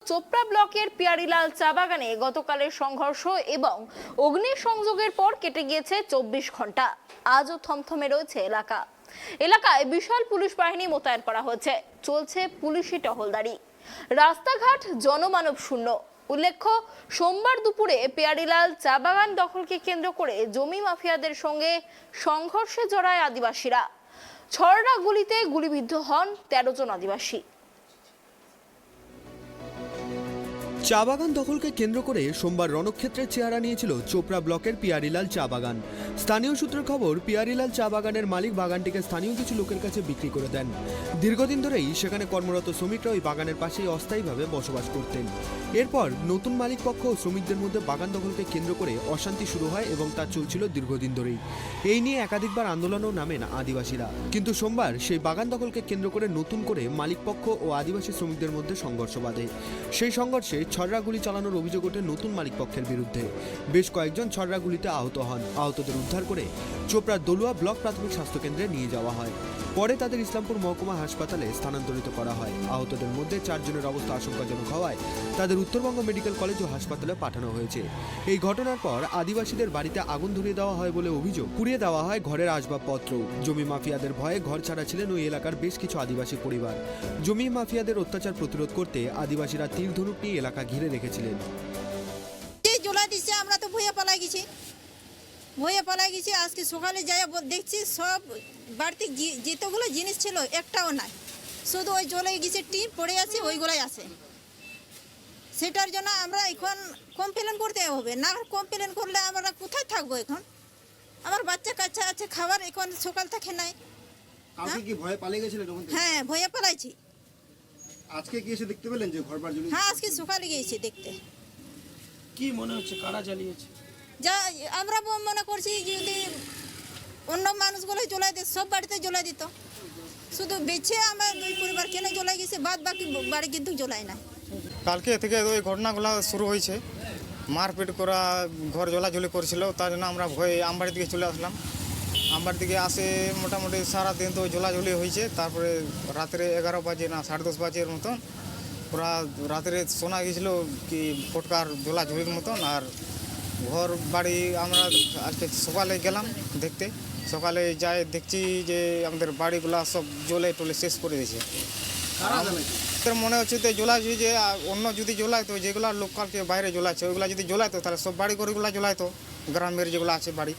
চোপড়া ব্লকের পিয়ারিলাল চা বাগানে গতকালের সংঘর্ষ এবং অগ্নিসংযোগের পর কেটে গিয়েছে 24 ঘন্টা। আজও থমথমে রয়েছে এলাকায় বিশাল পুলিশ বাহিনী মোতায়েন করা হয়েছে। চলছে পুলিশি টহলদারি, রাস্তাঘাট জনমানব শূন্য। উল্লেখ্য, সোমবার দুপুরে পিয়ারিলাল চা বাগান দখলকে কেন্দ্র করে জমি মাফিয়াদের সঙ্গে সংঘর্ষে জড়ায় আদিবাসীরা। ছড়রা গুলিতে গুলিবিদ্ধ হন 13 জন আদিবাসী। চা বাগান দখলকে কেন্দ্র করে সোমবার রণক্ষেত্রের চেহারা নিয়েছিল চোপড়া ব্লকের পিয়ারিলাল চা বাগান। স্থানীয় সূত্রের খবর, পিয়ারিলাল চা বাগানের মালিক বাগানটিকে স্থানীয় কিছু লোকের কাছে বিক্রি করে দেন। দীর্ঘদিন ধরেই সেখানে কর্মরত শ্রমিকরা ওই বাগানের পাশেই অস্থায়ীভাবে বসবাস করতেন। এরপর নতুন মালিক পক্ষ ও শ্রমিকদের মধ্যে বাগান দখলকে কেন্দ্র করে অশান্তি শুরু হয় এবং তা চলছিল দীর্ঘদিন ধরেই। এই নিয়ে একাধিকবার আন্দোলনও নামেন আদিবাসীরা। কিন্তু সোমবার সেই বাগান দখলকে কেন্দ্র করে নতুন করে মালিক পক্ষ ও আদিবাসী শ্রমিকদের মধ্যে সংঘর্ষ বাধে। সেই সংঘর্ষে ছড়রা গুলি চালানোর অভিযোগ ওঠে নতুন মালিক পক্ষের বিরুদ্ধে। বেশ কয়েকজন ছড়রা গুলিতে আহত হন। আহতদের উদ্ধার করে চোপড়ার দলুয়া ব্লক প্রাথমিক স্বাস্থ্যকেন্দ্রে নিয়ে যাওয়া হয়। পরে তাদের ইসলামপুর মহকুমা হাসপাতালে স্থানান্তরিত করা হয়। আহতদের মধ্যে 4 জনের অবস্থা আশঙ্কাজনক হওয়ায় তাদের উত্তরবঙ্গ মেডিকেল কলেজ ও হাসপাতালে পাঠানো হয়েছে। এই ঘটনার পর আদিবাসীদের বাড়িতে আগুন ধরিয়ে দেওয়া হয় বলে অভিযোগ। পুড়িয়ে দেওয়া হয় ঘরের আসবাবপত্র। জমি মাফিয়াদের ভয়ে ঘর ছাড়া ছিলেন ওই এলাকার বেশ কিছু আদিবাসী পরিবার। জমি মাফিয়াদের অত্যাচার প্রতিরোধ করতে আদিবাসীরা তীর ধনুক নিয়ে এলাকা ঘিরে রেখেছিলেন। আমরা তো ভয়ে পালাই গেছি। আজকে সকালে যাই দেখছি সব বাড়িতে যেতগুলো জিনিস ছিল একটাও নাই, শুধু ওই জ্বলে গেছে টিন পড়ে আছে, ওইগুলাই আছে। সেটার জন্য আমরা এখন কমপ্লেন করতে হবে, না কমপ্লেন করলে আমরা কোথায় থাকবো? এখন আমার বাচ্চা কাচ্চা আছে, খাবার এখন সকাল থেকে নাই। কালকে কি ভয়ে পালিয়ে গেছিলেন? হ্যাঁ, ভয়ে পালাইছি। আজকে কি এসে দেখতে পেলেন যে ঘরবাড়ি জ্বলে? হ্যাঁ, আজকে সকালে গিয়েছি দেখতে। কি মনে হচ্ছে কারা জ্বালিয়েছে? যা আমরা মনে করছি যদি অন্য মানুষগুলো জ্বলাই দিত, সব বাড়িতে জ্বলাই দিত, শুধু বেছে আমার দুই পরিবার কেন জ্বলাই গেছে, বাদ বাকি বাড়ি কিন্তু জ্বলাই না। কালকে থেকে ওই ঘটনাগুলো শুরু হয়েছে, মারপিট করা, ঘর জ্বলাঝুলি করছিল। তার জন্য আমরা ভয়ে আমবাড়ির দিকে চলে আসলাম। আমবাড়ির দিকে আসে মোটামুটি সারাদিন তো জ্বলাঝুলি হয়েছে। তারপরে রাত্রে 11 বাজে না 10:30 বাজের মতন পুরা রাত্রে শোনা গেছিল কি ফটকার জ্বলাঝুলির মতন। আর ঘর বাড়ি আমরা আজকে সকালে গেলাম দেখতে। সকালে যাই দেখছি যে আমাদের বাড়িগুলা সব জ্বলে টলে শেষ করে দিয়েছে। মনে হচ্ছে তো জ্বলাঝুলি যে অন্য যদি জ্বলাইতো, যেগুলো লোকালকে বাইরে জ্বলাচ্ছে ওইগুলো যদি জ্বলাইতো তাহলে সব বাড়ি ঘরগুলো জ্বলাইতো, গ্রামের যেগুলো আছে বাড়ি।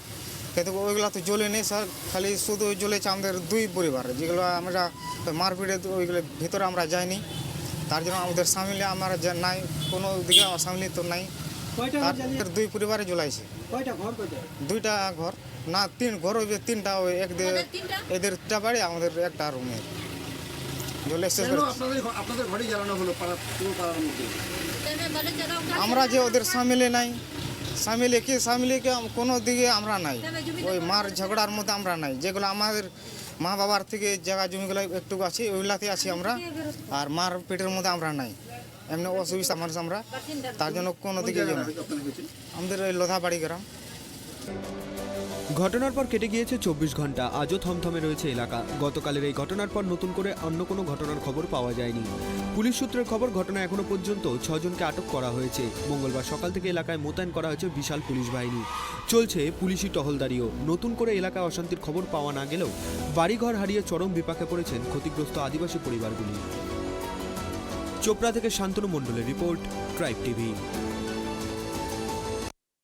কিন্তু ওইগুলো তো জ্বলে নেই স্যার, খালি শুধু জ্বলেছে আমাদের দুই পরিবার, যেগুলো আমরা মারপিটে ওইগুলো ভিতরে আমরা যাইনি। তার জন্য আমাদের সামিলে আমার নাই, কোনো দিকে আমার সামিলে তো নাই। দুই পরিবারে জ্বলাইছে। দুইটা ঘর না 3 ঘর, ওই 3টা, ওই এদের 3টা বাড়ি, আমাদের একটা রুমে জ্বলে শেষ করে। আপনাদের ঘরে জ্বালানো হলো পুরো পাড়ার মধ্যে? আমরা যে ওদের সামিলে নাই, সামিলে কোনো দিকে আমরা নাই। ওই মার ঝগড়ার মধ্যে আমরা নাই। যেগুলো আমাদের মা বাবার থেকে জায়গা জমিগুলো একটু আছে ওইগুলাতে আছি আমরা। আর মার পেটের মধ্যে আমরা নাই, এমনি অসুবিধা মানুষ আমরা। তার জন্য কোনো দিকে আমাদের ওই লোধাবাড়ি গ্রাম। ঘটনার পর কেটে গিয়েছে 24 ঘন্টা। আজও থমথমে রয়েছে এলাকা। গতকালের এই ঘটনার পর নতুন করে অন্য কোনো ঘটনার খবর পাওয়া যায়নি। পুলিশ সূত্রের খবর, ঘটনা এখনো পর্যন্ত 6 জনকে আটক করা হয়েছে। মঙ্গলবার সকাল থেকে এলাকায় মোতায়েন করা হয়েছে বিশাল পুলিশ বাহিনী। চলছে পুলিশি টহলদারিও। নতুন করে এলাকায় অশান্তির খবর পাওয়া না গেলেও বাড়িঘর হারিয়ে চরম বিপাকে পড়েছেন ক্ষতিগ্রস্ত আদিবাসী পরিবারগুলি। চোপড়া থেকে শান্তনু মণ্ডলের রিপোর্ট, ট্রাইব টিভি।